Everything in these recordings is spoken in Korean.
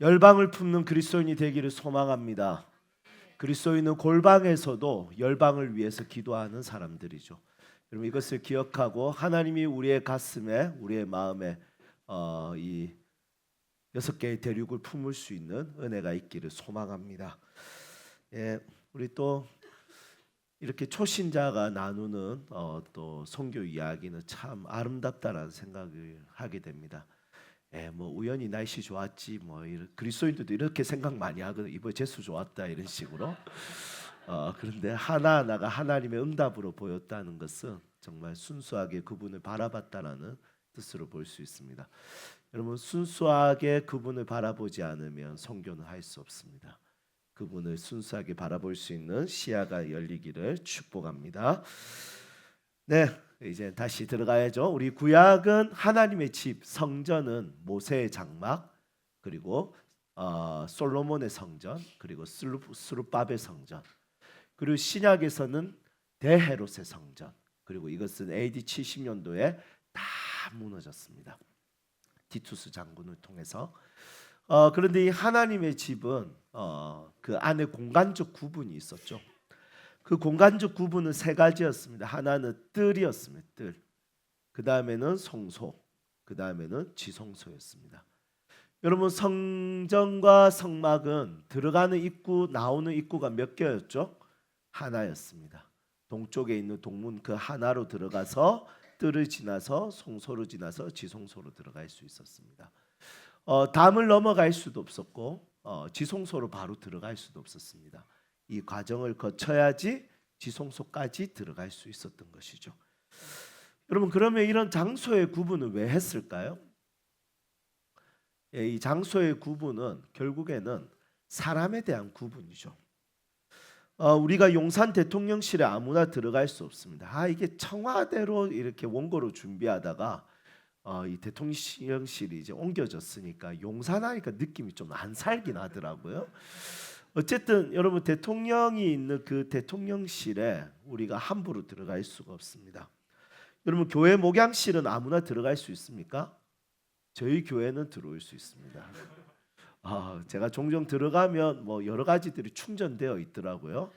열방을 품는 그리스도인이 되기를 소망합니다. 그리스도인은 골방에서도 열방을 위해서 기도하는 사람들이죠. 여러분 이것을 기억하고 하나님이 우리의 가슴에 우리의 마음에 이 6개의 대륙을 품을 수 있는 은혜가 있기를 소망합니다. 예, 우리 또 이렇게 초신자가 나누는 또 선교 이야기는 참 아름답다라는 생각을 하게 됩니다. 뭐 우연히 날씨 좋았지 뭐 그리스도인들도 이렇게 생각 많이 하거든. 이번 재수 좋았다 이런 식으로. 그런데 하나하나가 하나님의 응답으로 보였다는 것은 정말 순수하게 그분을 바라봤다라는 뜻으로 볼 수 있습니다. 여러분 순수하게 그분을 바라보지 않으면 선교는 할 수 없습니다. 그분을 순수하게 바라볼 수 있는 시야가 열리기를 축복합니다. 네, 이제 다시 들어가야죠. 우리 구약은 하나님의 집, 성전은 모세의 장막, 그리고 솔로몬의 성전, 그리고 스룹바벨 성전, 그리고 신약에서는 대헤롯의 성전, 그리고 이것은 AD 70년도에 다 무너졌습니다. 티투스 장군을 통해서. 그런데 이 하나님의 집은 그 안에 공간적 구분이 있었죠. 그 공간적 구분은 세 가지였습니다. 하나는 뜰이었습니다. 뜰. 그 다음에는 성소, 그 다음에는 지성소였습니다. 여러분 성전과 성막은 들어가는 입구, 나오는 입구가 몇 개였죠? 하나였습니다. 동쪽에 있는 동문 그 하나로 들어가서 뜰을 지나서 성소로 지나서 지성소로 들어갈 수 있었습니다. 담을 넘어갈 수도 없었고 지성소로 바로 들어갈 수도 없었습니다. 이 과정을 거쳐야지 지성소까지 들어갈 수 있었던 것이죠. 여러분 그러면 이런 장소의 구분을 왜 했을까요? 이 장소의 구분은 결국에는 사람에 대한 구분이죠. 우리가 용산 대통령실에 아무나 들어갈 수 없습니다. 이게 청와대로 이렇게 원고로 준비하다가 이 대통령실이 이제 옮겨졌으니까 용산하니까 느낌이 좀 안 살긴 하더라고요. 어쨌든 여러분 대통령이 있는 그 대통령실에 우리가 함부로 들어갈 수가 없습니다. 여러분 교회 목양실은 아무나 들어갈 수 있습니까? 저희 교회는 들어올 수 있습니다. 제가 종종 들어가면 뭐 여러 가지들이 충전되어 있더라고요.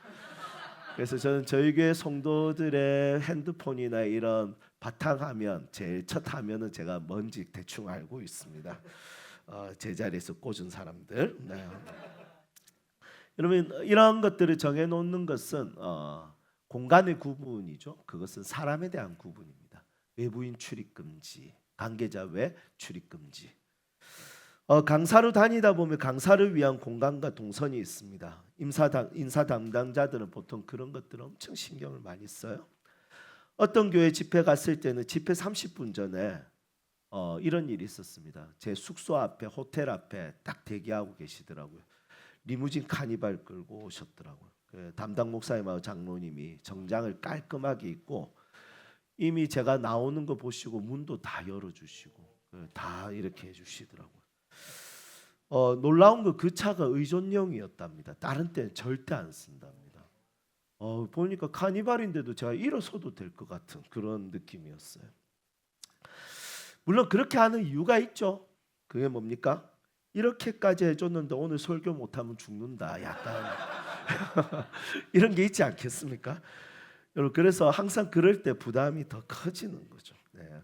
그래서 저는 저희 교회 성도들의 핸드폰이나 이런 바탕화면 제일 첫 화면은 제가 뭔지 대충 알고 있습니다. 제자리에서 꽂은 사람들. 네. 여러분 이런 것들을 정해놓는 것은 공간의 구분이죠. 그것은 사람에 대한 구분입니다. 외부인 출입 금지, 관계자 외 출입 금지. 강사로 다니다 보면 강사를 위한 공간과 동선이 있습니다. 인사 담당자들은 보통 그런 것들을 엄청 신경을 많이 써요. 어떤 교회 집회 갔을 때는 집회 30분 전에 이런 일이 있었습니다. 제 숙소 앞에 호텔 앞에 딱 대기하고 계시더라고요. 리무진 카니발 끌고 오셨더라고요. 담당 목사님하고 장로님이 정장을 깔끔하게 입고 이미 제가 나오는 거 보시고 문도 다 열어주시고 다 이렇게 해주시더라고요. 놀라운 건 그 차가 의존용이었답니다. 다른 때는 절대 안 쓴답니다. 보니까 카니발인데도 제가 일어서도 될 것 같은 그런 느낌이었어요. 물론 그렇게 하는 이유가 있죠. 그게 뭡니까? 이렇게까지 해줬는데 오늘 설교 못하면 죽는다. 약간 이런 게 있지 않겠습니까? 여러분 그래서 항상 그럴 때 부담이 더 커지는 거죠. 네.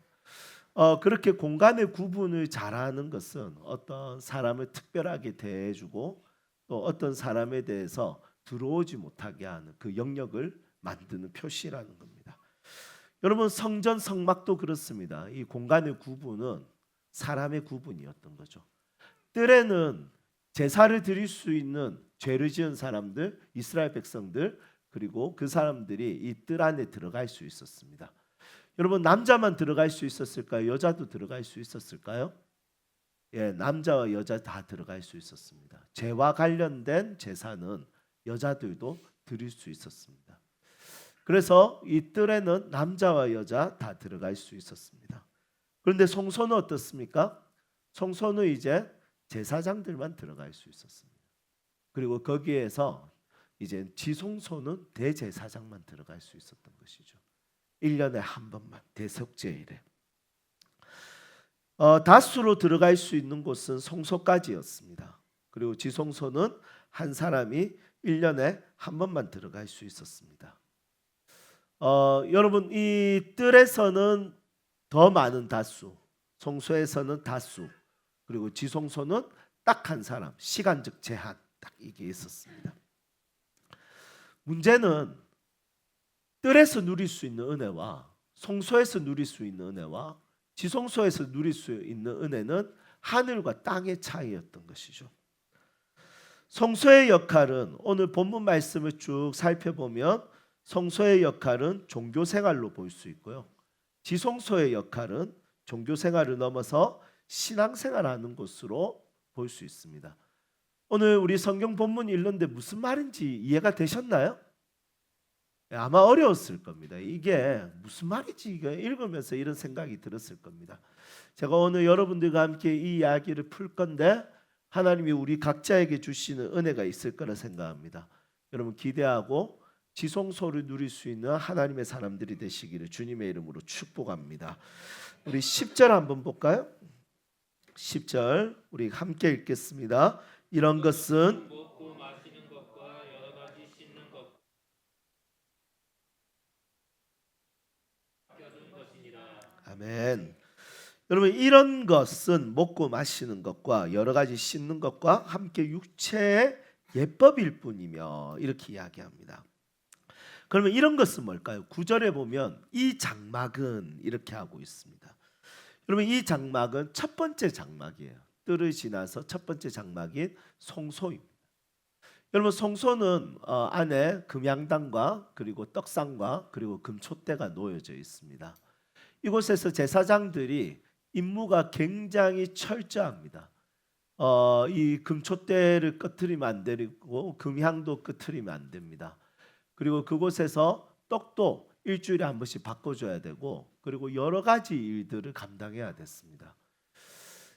그렇게 공간의 구분을 잘하는 것은 어떤 사람을 특별하게 대해주고 또 어떤 사람에 대해서 들어오지 못하게 하는 그 영역을 만드는 표시라는 겁니다. 여러분 성전 성막도 그렇습니다. 이 공간의 구분은 사람의 구분이었던 거죠. 뜰에는 제사를 드릴 수 있는 죄를 지은 사람들, 이스라엘 백성들 그리고 그 사람들이 이 뜰 안에 들어갈 수 있었습니다. 여러분 남자만 들어갈 수 있었을까요? 여자도 들어갈 수 있었을까요? 남자와 여자 다 들어갈 수 있었습니다. 죄와 관련된 제사는 여자들도 드릴 수 있었습니다. 그래서 이 뜰에는 남자와 여자 다 들어갈 수 있었습니다. 그런데 성소는 어떻습니까? 성소는 이제 제사장들만 들어갈 수 있었습니다. 그리고 거기에서 이제 지성소는 대제사장만 들어갈 수 있었던 것이죠. 1년에 한 번만 대속제일에. 다수로 들어갈 수 있는 곳은 성소까지였습니다. 그리고 지성소는 한 사람이 1년에 한 번만 들어갈 수 있었습니다. 여러분 이 뜰에서는 더 많은 다수, 성소에서는 다수, 그리고 지성소는 딱 한 사람, 시간적 제한 딱 이게 있었습니다. 문제는 뜰에서 누릴 수 있는 은혜와 성소에서 누릴 수 있는 은혜와 지성소에서 누릴 수 있는 은혜는 하늘과 땅의 차이였던 것이죠. 성소의 역할은 오늘 본문 말씀을 쭉 살펴보면 성소의 역할은 종교 생활로 볼 수 있고요. 지성소의 역할은 종교 생활을 넘어서 신앙 생활하는 곳으로 볼 수 있습니다. 오늘 우리 성경 본문 읽는데 무슨 말인지 이해가 되셨나요? 아마 어려웠을 겁니다. 이게 무슨 말이지? 이거 읽으면서 이런 생각이 들었을 겁니다. 제가 오늘 여러분들과 함께 이 이야기를 풀 건데 하나님이 우리 각자에게 주시는 은혜가 있을 거라 생각합니다. 여러분 기대하고 지성소를 누릴 수 있는 하나님의 사람들이 되시기를 주님의 이름으로 축복합니다. 우리 10절 한번 볼까요? 10절 우리 함께 읽겠습니다. 이런 것은 먹고 마시는 것과 여러 가지 씻는 것 껴준 것이니라. 아멘. 여러분 이런 것은 먹고 마시는 것과 여러 가지 씻는 것과 함께 육체의 예법일 뿐이며 이렇게 이야기합니다. 그러면 이런 것은 뭘까요? 9절에 보면 이 장막은 이렇게 하고 있습니다. 여러분 이 장막은 첫 번째 장막이에요. 뜰을 지나서 첫 번째 장막인 성소입니다. 여러분 성소는 안에 금양단과 그리고 떡상과 그리고 금촛대가 놓여져 있습니다. 이곳에서 제사장들이 임무가 굉장히 철저합니다. 이 금촛대를 꺼트리면 안 되고 금향도 꺼트리면 안 됩니다. 그리고 그곳에서 떡도 일주일에 한 번씩 바꿔줘야 되고 그리고 여러 가지 일들을 감당해야 됐습니다.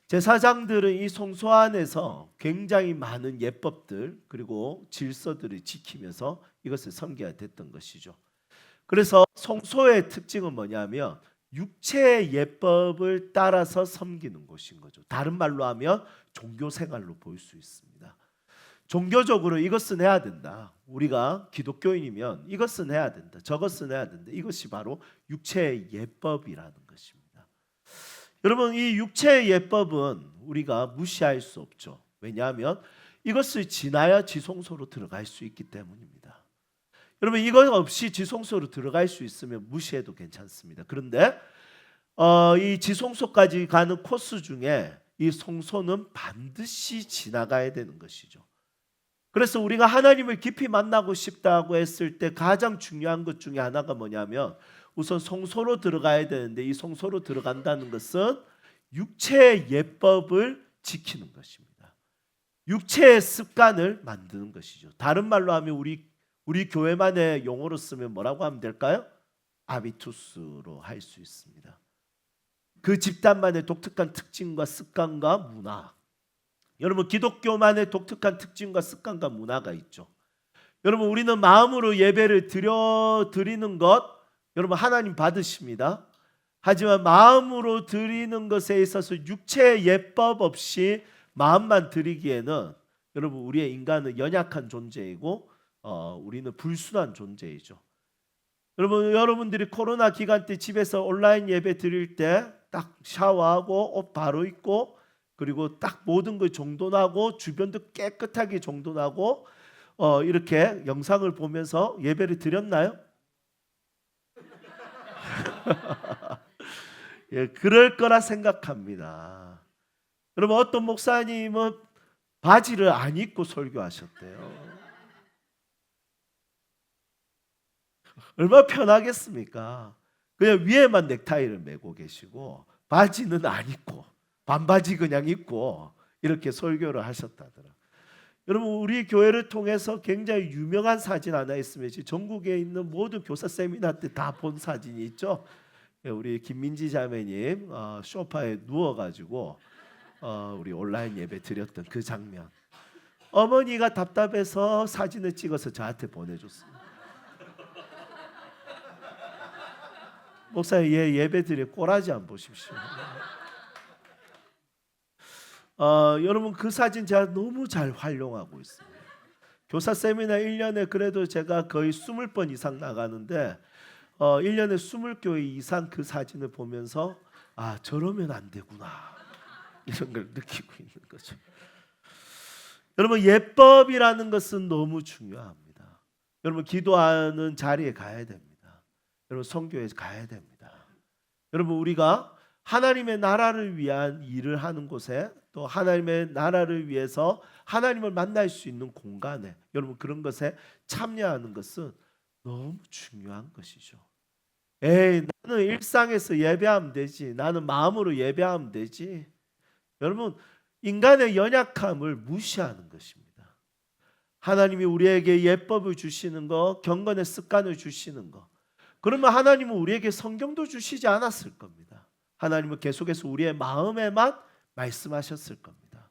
제사장들은 이 성소 안에서 굉장히 많은 예법들 그리고 질서들을 지키면서 이것을 섬겨야 됐던 것이죠. 그래서 성소의 특징은 뭐냐면 육체의 예법을 따라서 섬기는 곳인 거죠. 다른 말로 하면 종교 생활로 볼 수 있습니다. 종교적으로 이것은 해야 된다. 우리가 기독교인이면 이것은 해야 된다. 저것은 해야 된다. 이것이 바로 육체의 예법이라는 것입니다. 여러분 이 육체의 예법은 우리가 무시할 수 없죠. 왜냐하면 이것을 지나야 지성소로 들어갈 수 있기 때문입니다. 여러분 이것 없이 지성소로 들어갈 수 있으면 무시해도 괜찮습니다. 그런데 이 지성소까지 가는 코스 중에 이 성소는 반드시 지나가야 되는 것이죠. 그래서 우리가 하나님을 깊이 만나고 싶다고 했을 때 가장 중요한 것 중에 하나가 뭐냐면 우선 성소로 들어가야 되는데 이 성소로 들어간다는 것은 육체의 예법을 지키는 것입니다. 육체의 습관을 만드는 것이죠. 다른 말로 하면 우리 교회만의 용어로 쓰면 뭐라고 하면 될까요? 아비투스로 할 수 있습니다. 그 집단만의 독특한 특징과 습관과 문화. 여러분 기독교만의 독특한 특징과 습관과 문화가 있죠. 여러분 우리는 마음으로 예배를 드리는 것 여러분 하나님 받으십니다. 하지만 마음으로 드리는 것에 있어서 육체의 예법 없이 마음만 드리기에는 여러분 우리의 인간은 연약한 존재이고 우리는 불순한 존재이죠. 여러분들이 코로나 기간 때 집에서 온라인 예배 드릴 때 딱 샤워하고 옷 바로 입고 그리고 딱 모든 걸 정돈하고 주변도 깨끗하게 정돈하고 이렇게 영상을 보면서 예배를 드렸나요? 예, 그럴 거라 생각합니다. 여러분 어떤 목사님은 바지를 안 입고 설교하셨대요. 얼마나 편하겠습니까? 그냥 위에만 넥타이를 메고 계시고 바지는 안 입고 반바지 그냥 입고 이렇게 설교를 하셨다더라. 여러분 우리 교회를 통해서 굉장히 유명한 사진 하나 있으면 전국에 있는 모든 교사 세미나 때 다 본 사진이 있죠. 우리 김민지 자매님 소파에 누워가지고 우리 온라인 예배 드렸던 그 장면. 어머니가 답답해서 사진을 찍어서 저한테 보내줬습니다. 목사님 예배 드려 꼬라지 안 보십시오. 여러분 그 사진 제가 너무 잘 활용하고 있습니다. 교사 세미나 1년에 그래도 제가 거의 20번 이상 나가는데 1년에 20교회 이상 그 사진을 보면서 아 저러면 안 되구나 이런 걸 느끼고 있는 거죠. 여러분 예법이라는 것은 너무 중요합니다. 여러분 기도하는 자리에 가야 됩니다. 여러분 선교에 가야 됩니다. 여러분 우리가 하나님의 나라를 위한 일을 하는 곳에 또 하나님의 나라를 위해서 하나님을 만날 수 있는 공간에 여러분 그런 것에 참여하는 것은 너무 중요한 것이죠. 에이 나는 일상에서 예배하면 되지. 나는 마음으로 예배하면 되지. 여러분 인간의 연약함을 무시하는 것입니다. 하나님이 우리에게 예법을 주시는 거, 경건의 습관을 주시는 거. 그러면 하나님은 우리에게 성경도 주시지 않았을 겁니다. 하나님은 계속해서 우리의 마음에만 말씀하셨을 겁니다.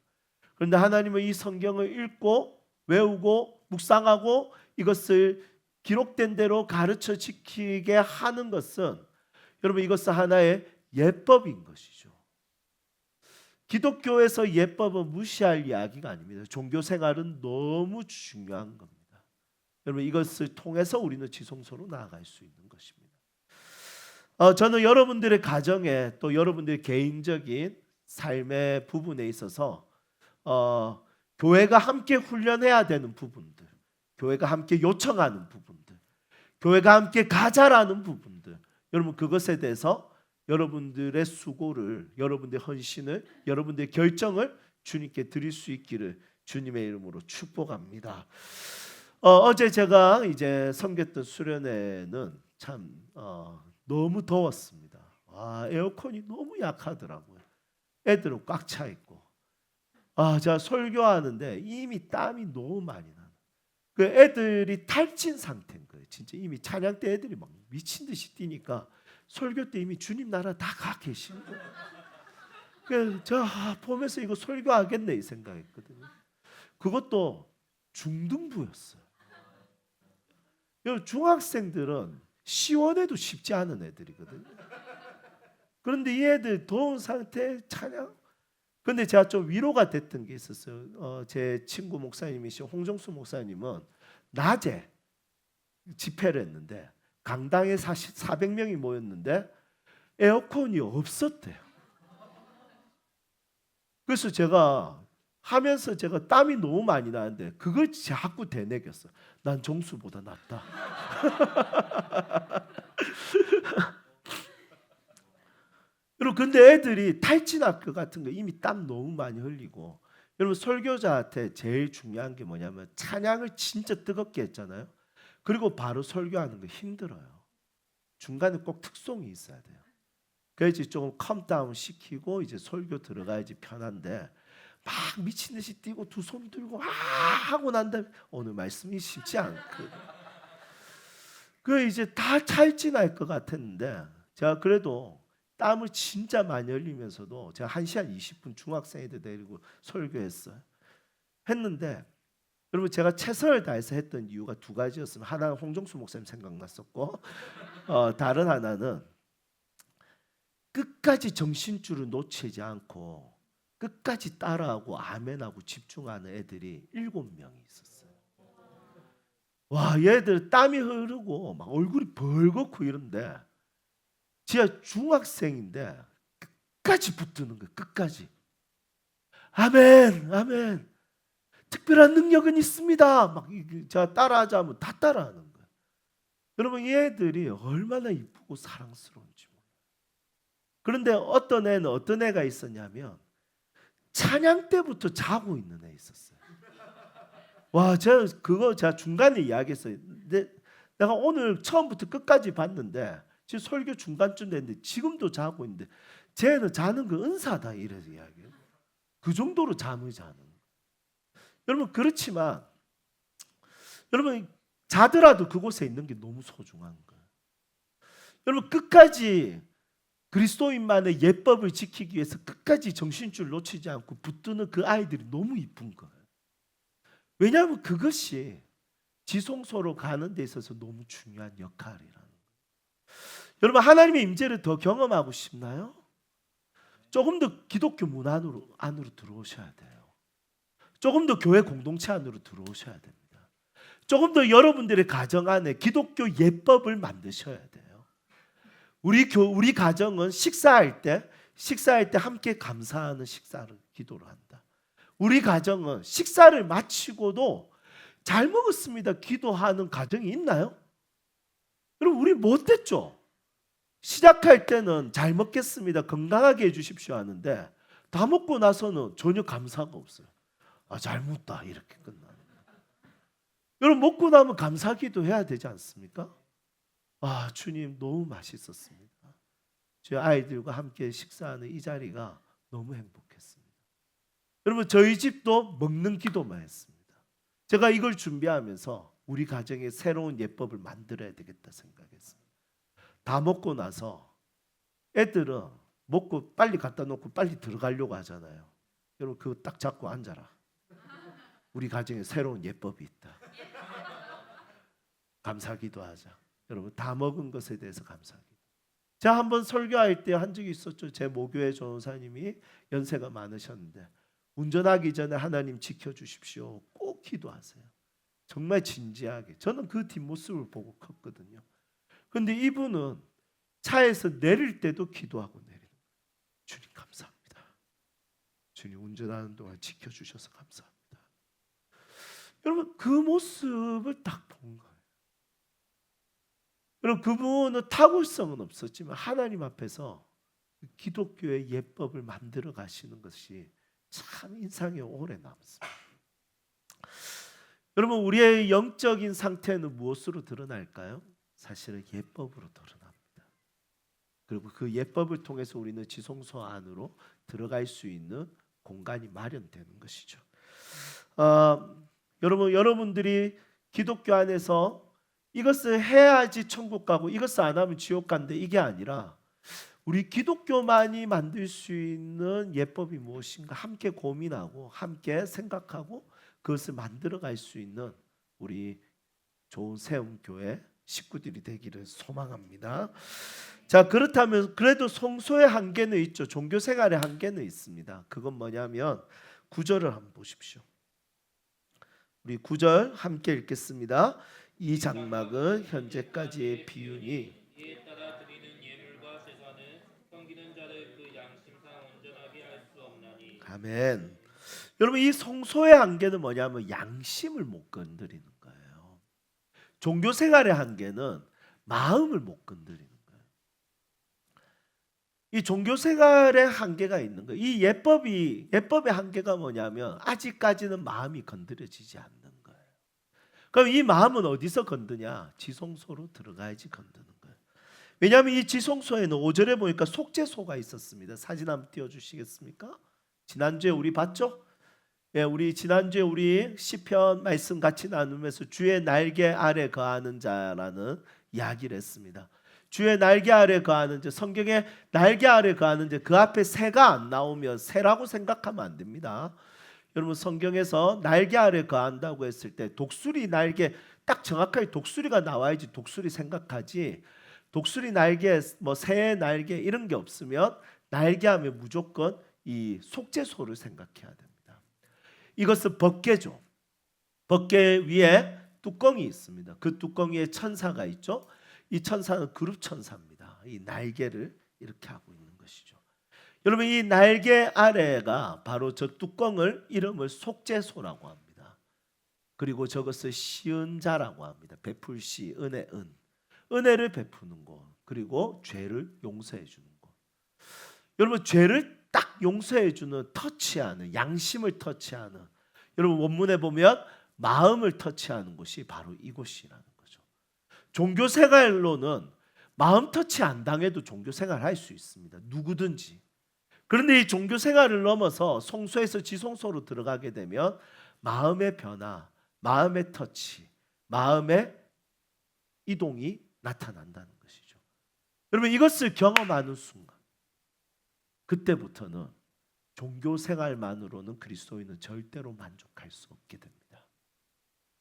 그런데 하나님은 이 성경을 읽고 외우고 묵상하고 이것을 기록된 대로 가르쳐 지키게 하는 것은 여러분 이것은 하나의 예법인 것이죠. 기독교에서 예법은 무시할 이야기가 아닙니다. 종교 생활은 너무 중요한 겁니다. 여러분 이것을 통해서 우리는 지성소로 나아갈 수 있는 것입니다. 저는 여러분들의 가정에 또 여러분들의 개인적인 삶의 부분에 있어서 교회가 함께 훈련해야 되는 부분들, 교회가 함께 요청하는 부분들, 교회가 함께 가자라는 부분들, 여러분 그것에 대해서 여러분들의 수고를, 여러분들의 헌신을, 여러분들의 결정을 주님께 드릴 수 있기를 주님의 이름으로 축복합니다. 어제 제가 이제 섬겼던 수련회는 참 너무 더웠습니다. 에어컨이 너무 약하더라고요. 애들은 꽉 차 있고. 제가 설교하는데 이미 땀이 너무 많이 나요. 그 애들이 탈진 상태인 거예요. 진짜 이미 찬양 때 애들이 막 미친 듯이 뛰니까 설교 때 이미 주님 나라 다 가 계시는 거예요. 그래서 저 보면서 이거 설교하겠네 이 생각했거든요. 그것도 중등부였어요. 중학생들은 시원해도 쉽지 않은 애들이거든요. 그런데 이 애들 더운 상태에 찬양. 근데 제가 좀 위로가 됐던 게 있었어요. 제 친구 목사님이신 홍정수 목사님은 낮에 집회를 했는데 강당에 400명이 모였는데 에어컨이 없었대요. 그래서 제가 하면서 제가 땀이 너무 많이 나는데 그걸 자꾸 되뇌겼어. 난 정수보다 낫다. 여러분 근데 애들이 탈진할 것 같은 거 이미 땀 너무 많이 흘리고 여러분 설교자한테 제일 중요한 게 뭐냐면 찬양을 진짜 뜨겁게 했잖아요. 그리고 바로 설교하는 거 힘들어요. 중간에 꼭 특송이 있어야 돼요. 그래야지 조금 컴다운 시키고 이제 설교 들어가야지 편한데 막 미친 듯이 뛰고 두 손 들고 하고 난 다음에 오늘 말씀이 쉽지 않거든. 그 이제 다 탈진할 것 같았는데 제가 그래도 땀을 진짜 많이 흘리면서도 제가 1시간 20분 중학생애들 데리고 설교했어요. 했는데 여러분 제가 최선을 다해서 했던 이유가 두 가지였습니다. 하나는 홍정수 목사님 생각났었고 다른 하나는 끝까지 정신줄을 놓치지 않고 끝까지 따라하고 아멘하고 집중하는 애들이 7명이 있었어요. 와, 얘들 땀이 흐르고 막 얼굴이 벌겋고 이런데 진짜 중학생인데 끝까지 붙드는 거예요. 끝까지. 아멘, 아멘. 특별한 능력은 있습니다. 막 제가 따라하자면 다 따라하는 거예요. 여러분 이 애들이 얼마나 이쁘고 사랑스러운지 몰라요. 그런데 어떤 애는 어떤 애가 있었냐면 찬양 때부터 자고 있는 애 있었어요. 와, 제가 중간에 이야기했어요. 내가 오늘 처음부터 끝까지 봤는데 지금 설교 중간쯤 됐는데 지금도 자고 있는데 쟤는 자는 거 은사다 이래서 이야기해요. 그 정도로 잠을 자는 거예요. 여러분 그렇지만 여러분 자더라도 그곳에 있는 게 너무 소중한 거예요. 여러분 끝까지 그리스도인만의 예법을 지키기 위해서 끝까지 정신줄 놓치지 않고 붙드는 그 아이들이 너무 이쁜 거예요. 왜냐하면 그것이 지성소로 가는 데 있어서 너무 중요한 역할이라는 거예요. 여러분 하나님의 임재를 더 경험하고 싶나요? 조금 더 기독교 문 안으로 들어오셔야 돼요. 조금 더 교회 공동체 안으로 들어오셔야 됩니다. 조금 더 여러분들의 가정 안에 기독교 예법을 만드셔야 돼요. 우리 가정은 식사할 때 함께 감사하는 식사를 기도를 한다. 우리 가정은 식사를 마치고도 잘 먹었습니다 기도하는 가정이 있나요? 여러분 우리 못했죠. 시작할 때는 잘 먹겠습니다 건강하게 해주십시오 하는데 다 먹고 나서는 전혀 감사가 없어요. 잘 먹다 이렇게 끝나는 거예요. 여러분 먹고 나면 감사기도 해야 되지 않습니까? 주님 너무 맛있었습니다. 저희 아이들과 함께 식사하는 이 자리가 너무 행복했습니다. 여러분 저희 집도 먹는 기도만 했습니다. 제가 이걸 준비하면서 우리 가정에 새로운 예법을 만들어야 되겠다 생각했습니다. 다 먹고 나서 애들은 먹고 빨리 갖다 놓고 빨리 들어가려고 하잖아요. 여러분 그거 딱 잡고 앉아라. 우리 가정에 새로운 예법이 있다. 감사기도 하자. 여러분 다 먹은 것에 대해서 감사기도. 제가 한번 설교할 때 한 적이 있었죠. 제 모교회 전도사님이 연세가 많으셨는데 운전하기 전에 하나님 지켜주십시오. 꼭 기도하세요. 정말 진지하게. 저는 그 뒷모습을 보고 컸거든요. 그런데 이분은 차에서 내릴 때도 기도하고 내리는 거예요. 주님 감사합니다. 주님 운전하는 동안 지켜주셔서 감사합니다. 여러분 그 모습을 딱 본 거예요. 여러분 그분은 탁월성은 없었지만 하나님 앞에서 기독교의 예법을 만들어 가시는 것이 참 인상이 오래 남습니다. 여러분 우리의 영적인 상태는 무엇으로 드러날까요? 사실은 예법으로 드러납니다. 그리고 그 예법을 통해서 우리는 지성소 안으로 들어갈 수 있는 공간이 마련되는 것이죠. 여러분들이 기독교 안에서 이것을 해야지 천국 가고 이것을 안 하면 지옥 간대 이게 아니라 우리 기독교만이 만들 수 있는 예법이 무엇인가 함께 고민하고 함께 생각하고 그것을 만들어갈 수 있는 우리 좋은 세움교회 식구들이 되기를 소망합니다. 자 그렇다면 그래도 성소의 한계는 있죠. 종교생활의 한계는 있습니다. 그건 뭐냐면 9절을 한번 보십시오. 우리 9절 함께 읽겠습니다. 이 장막은 현재까지의 비유니 이에 따라 드리는 예물과 제사는 섬기는 자를 그 양심상 온전하게 할 수 없나니. 아멘. 여러분 이 성소의 한계는 뭐냐면 양심을 못 건드리는 거예요. 종교생활의 한계는 마음을 못 건드리는 거예요. 이 종교생활의 한계가 있는 거예요. 이 예법의 한계가 뭐냐면 아직까지는 마음이 건드려지지 않는 거예요. 그럼 이 마음은 어디서 건드냐? 지성소로 들어가야지 건드는 거예요. 왜냐하면 이 지성소에는 5절에 보니까 속죄소가 있었습니다. 사진 한번 띄워주시겠습니까? 지난주에 우리 봤죠? 우리 지난주에 우리 시편 말씀 같이 나누면서 주의 날개 아래 거하는 자라는 이야기를 했습니다. 주의 날개 아래 거하는 자, 성경에 날개 아래 거하는 자, 그 앞에 새가 안 나오면 새라고 생각하면 안 됩니다. 여러분 성경에서 날개 아래 거한다고 했을 때 독수리 날개 딱 정확하게 독수리가 나와야지 독수리 생각하지. 독수리 날개 뭐 새의 날개 이런 게 없으면 날개하면 무조건 이 속죄소를 생각해야 됩니다. 이것은 법궤죠. 법궤 위에 뚜껑이 있습니다. 그 뚜껑 위에 천사가 있죠. 이 천사는 그룹 천사입니다. 이 날개를 이렇게 하고 있는 것이죠. 여러분 이 날개 아래가 바로 저 뚜껑을 이름을 속죄소라고 합니다. 그리고 저것을 시은자라고 합니다. 베풀시 은혜 은혜를 베푸는 곳 그리고 죄를 용서해 주는 곳. 여러분 죄를 딱 용서해 주는 터치하는 양심을 터치하는 여러분 원문에 보면 마음을 터치하는 곳이 바로 이곳이라는 거죠. 종교생활로는 마음 터치 안 당해도 종교생활 할 수 있습니다. 누구든지. 그런데 이 종교생활을 넘어서 성소에서 지성소로 들어가게 되면 마음의 변화, 마음의 터치, 마음의 이동이 나타난다는 것이죠. 여러분 이것을 경험하는 순간 그때부터는 종교생활만으로는 그리스도인은 절대로 만족할 수 없게 됩니다.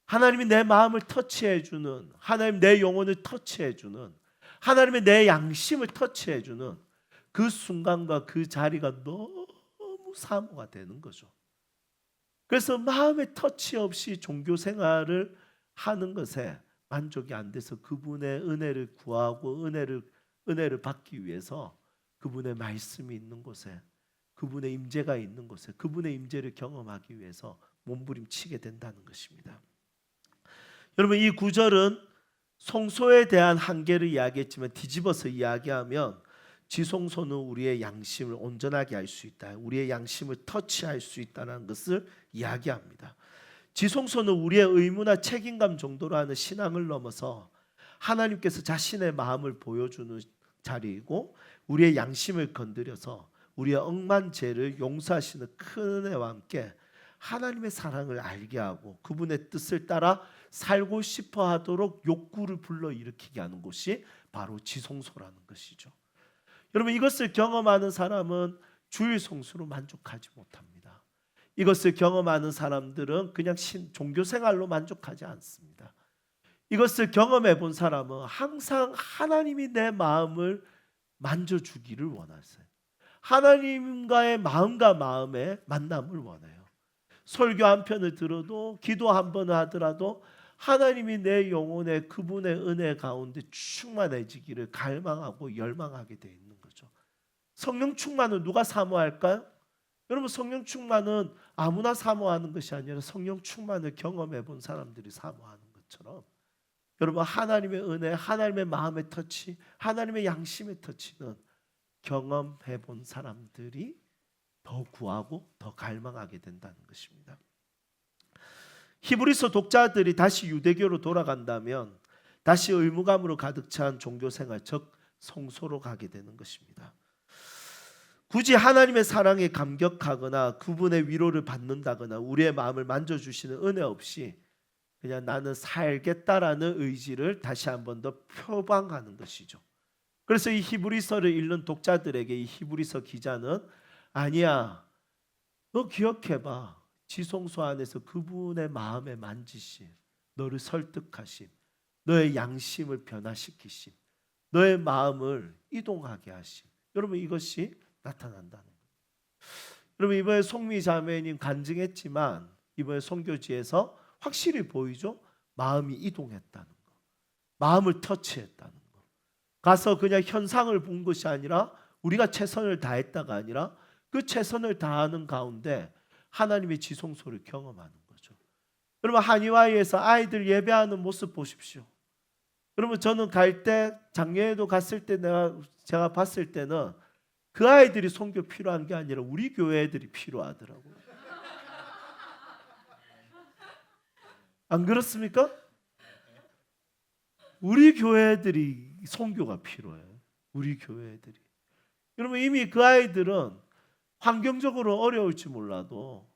하나님이 내 마음을 터치해주는, 하나님 내 영혼을 터치해주는, 하나님의 내 양심을 터치해주는 그 순간과 그 자리가 너무 사모가 되는 거죠. 그래서 마음의 터치 없이 종교 생활을 하는 것에 만족이 안 돼서 그분의 은혜를 구하고 은혜를 받기 위해서 그분의 말씀이 있는 곳에, 그분의 임재가 있는 곳에, 그분의 임재를 경험하기 위해서 몸부림치게 된다는 것입니다. 여러분, 이 구절은 성소에 대한 한계를 이야기했지만 뒤집어서 이야기하면 지성소는 우리의 양심을 온전하게 할 수 있다, 우리의 양심을 터치할 수 있다는 것을 이야기합니다. 지성소는 우리의 의무나 책임감 정도로 하는 신앙을 넘어서 하나님께서 자신의 마음을 보여주는 자리이고, 우리의 양심을 건드려서 우리의 억만 죄를 용서하시는 큰 은혜와 함께 하나님의 사랑을 알게 하고 그분의 뜻을 따라 살고 싶어 하도록 욕구를 불러일으키게 하는 곳이 바로 지성소라는 것이죠. 여러분, 이것을 경험하는 사람은 주일 성수로 만족하지 못합니다. 이것을 경험하는 사람들은 그냥 종교 생활로 만족하지 않습니다. 이것을 경험해 본 사람은 항상 하나님이 내 마음을 만져주기를 원하세요. 하나님과의 마음과 마음의 만남을 원해요. 설교 한 편을 들어도, 기도 한 번을 하더라도 하나님이 내 영혼에 그분의 은혜 가운데 충만해지기를 갈망하고 열망하게 돼 있는 거죠. 성령 충만은 누가 사모할까요? 여러분, 성령 충만은 아무나 사모하는 것이 아니라 성령 충만을 경험해 본 사람들이 사모하는 것처럼, 여러분, 하나님의 은혜, 하나님의 마음의 터치, 하나님의 양심의 터치는 경험해 본 사람들이 더 구하고 더 갈망하게 된다는 것입니다. 히브리서 독자들이 다시 유대교로 돌아간다면 다시 의무감으로 가득 찬 종교생활, 즉 성소로 가게 되는 것입니다. 굳이 하나님의 사랑에 감격하거나 그분의 위로를 받는다거나 우리의 마음을 만져주시는 은혜 없이 그냥 나는 살겠다라는 의지를 다시 한 번 더 표방하는 것이죠. 그래서 이 히브리서를 읽는 독자들에게 이 히브리서 기자는, 아니야, 너 기억해봐, 지성소 안에서 그분의 마음에 만지심, 너를 설득하심, 너의 양심을 변화시키심, 너의 마음을 이동하게 하심, 여러분, 이것이 나타난다는 거예요. 여러분, 이번에 송미 자매님 간증했지만 이번에 선교지에서 확실히 보이죠? 마음이 이동했다는 거, 마음을 터치했다는 거. 가서 그냥 현상을 본 것이 아니라 우리가 최선을 다했다가 아니라 그 최선을 다하는 가운데 하나님의 지성소를 경험하는 거죠. 여러분, 한의와이에서 아이들 예배하는 모습 보십시오. 여러분, 저는 갈 때, 작년에도 갔을 때 제가 봤을 때는 그 아이들이 선교 필요한 게 아니라 우리 교회 애들이 필요하더라고요. 안 그렇습니까? 우리 교회 애들이 선교가 필요해요. 우리 교회 애들이. 여러분, 이미 그 아이들은 환경적으로 어려울지 몰라도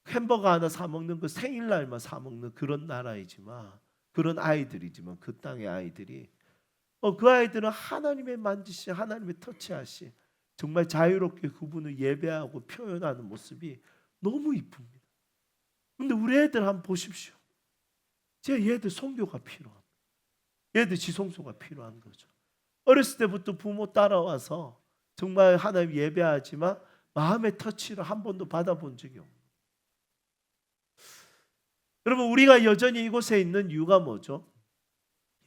햄버거 하나 사 먹는 거 생일날만 사 먹는 그런 나라이지만, 그런 아이들이지만, 그 땅의 아이들이 그 아이들은 하나님의 만지시, 하나님의 터치하시, 정말 자유롭게 그분을 예배하고 표현하는 모습이 너무 이쁩니다. 근데 우리 애들 한번 보십시오. 얘들 선교가 필요합니다. 얘들 지성소가 필요한 거죠. 어렸을 때부터 부모 따라와서 정말 하나님 예배하지만 마음의 터치를 한 번도 받아본 적이 없어요. 여러분, 우리가 여전히 이곳에 있는 이유가 뭐죠?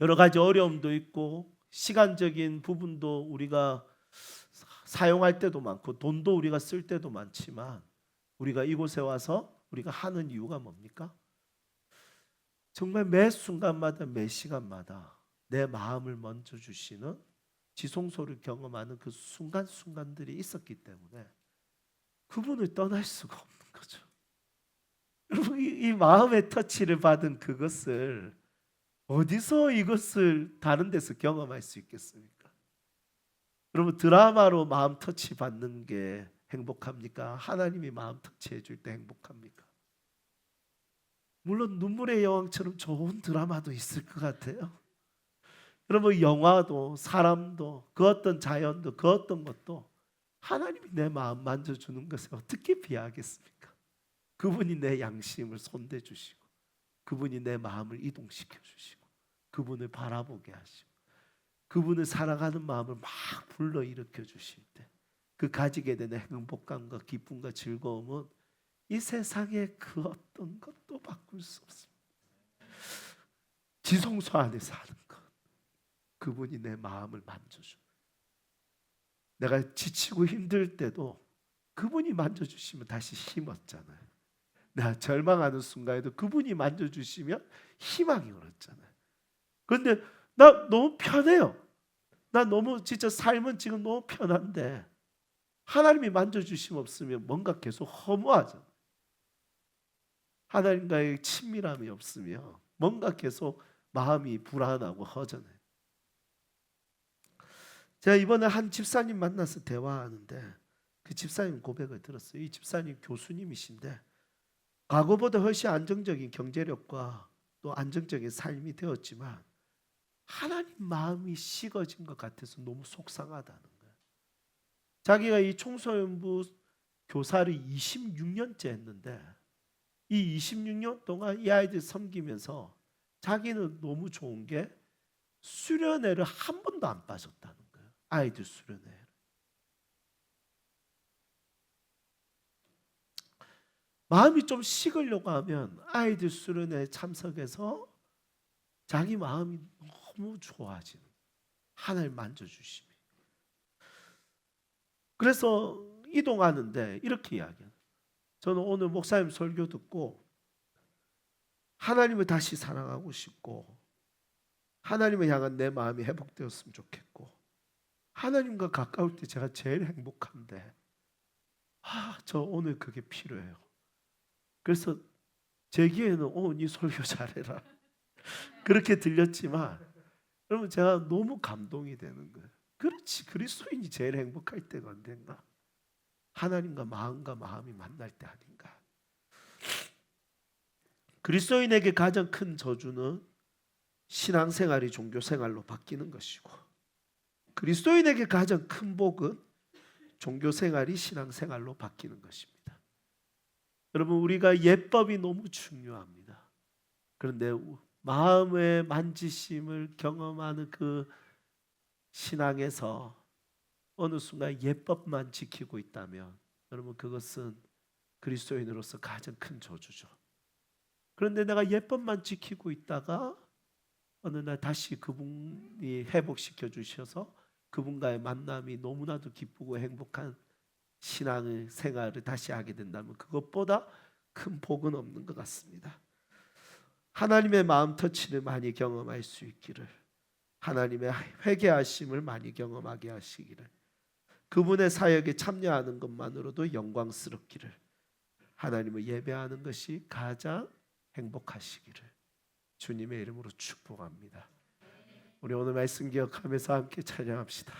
여러 가지 어려움도 있고 시간적인 부분도 우리가 사용할 때도 많고 돈도 우리가 쓸 때도 많지만, 우리가 이곳에 와서 우리가 하는 이유가 뭡니까? 정말 매 순간마다 매 시간마다 내 마음을 먼저 주시는 지성소를 경험하는 그 순간순간들이 있었기 때문에 그분을 떠날 수가 없는 거죠. 여러분, 이 마음의 터치를 받은 그것을 어디서 이것을 다른 데서 경험할 수 있겠습니까? 여러분, 드라마로 마음 터치 받는 게 행복합니까? 하나님이 마음 터치해 줄 때 행복합니까? 물론 눈물의 여왕처럼 좋은 드라마도 있을 것 같아요. 여러분, 영화도 사람도 그 어떤 자연도 그 어떤 것도 하나님이 내 마음 만져주는 것에 어떻게 비하하겠습니까? 그분이 내 양심을 손대 주시고 그분이 내 마음을 이동시켜 주시고 그분을 바라보게 하시고 그분을 사랑하는 마음을 막 불러일으켜 주실 때 그 가지게 되는 행복감과 기쁨과 즐거움은 이 세상의 그 어떤 것도 바꿀 수 없습니다. 지성소 안에 사는 것, 그분이 내 마음을 만져줘. 내가 지치고 힘들 때도 그분이 만져주시면 다시 힘 얻잖아요. 내가 절망하는 순간에도 그분이 만져주시면 희망이 얻었잖아요. 그런데 나 너무 편해요. 나 너무 진짜 삶은 지금 너무 편한데 하나님이 만져주심 없으면 뭔가 계속 허무하잖아요. 하나님과의 친밀함이 없으면 뭔가 계속 마음이 불안하고 허전해요. 제가 이번에 한 집사님 만나서 대화하는데 그 집사님 고백을 들었어요. 이 집사님 교수님이신데 과거보다 훨씬 안정적인 경제력과 또 안정적인 삶이 되었지만 하나님 마음이 식어진 것 같아서 너무 속상하다는 거예요. 자기가 이 청소년부 교사를 26년째 했는데 이 26년 동안 이 아이들 섬기면서 자기는 너무 좋은 게 수련회를 한 번도 안 빠졌다는 거예요. 아이들 수련회. 마음이 좀 식으려고 하면 아이들 수련회에 참석해서 자기 마음이 너무 좋아지는, 하나님 만져주심이. 그래서 이동하는데 이렇게 이야기해요. 저는 오늘 목사님 설교 듣고 하나님을 다시 사랑하고 싶고 하나님을 향한 내 마음이 회복되었으면 좋겠고 하나님과 가까울 때 제가 제일 행복한데 저 오늘 그게 필요해요. 그래서 제 귀에는 네 설교 잘해라 그렇게 들렸지만 여러분 제가 너무 감동이 되는 거예요. 그렇지, 그리스도인이 제일 행복할 때가 언젠가? 하나님과 마음과 마음이 만날 때 아닌가? 그리스도인에게 가장 큰 저주는 신앙생활이 종교생활로 바뀌는 것이고 그리스도인에게 가장 큰 복은 종교생활이 신앙생활로 바뀌는 것입니다. 여러분 우리가 예법이 너무 중요합니다. 그런데 마음의 만지심을 경험하는 그 신앙에서 어느 순간 예법만 지키고 있다면 여러분 그것은 그리스도인으로서 가장 큰 저주죠. 그런데 내가 예법만 지키고 있다가 어느 날 다시 그분이 회복시켜 주셔서 그분과의 만남이 너무나도 기쁘고 행복한 신앙의 생활을 다시 하게 된다면 그것보다 큰 복은 없는 것 같습니다. 하나님의 마음 터치를 많이 경험할 수 있기를, 하나님의 회개하심을 많이 경험하게 하시기를, 그분의 사역에 참여하는 것만으로도 영광스럽기를, 하나님을 예배하는 것이 가장 행복하시기를 주님의 이름으로 축복합니다. 우리 오늘 말씀 기억하면서 함께 찬양합시다.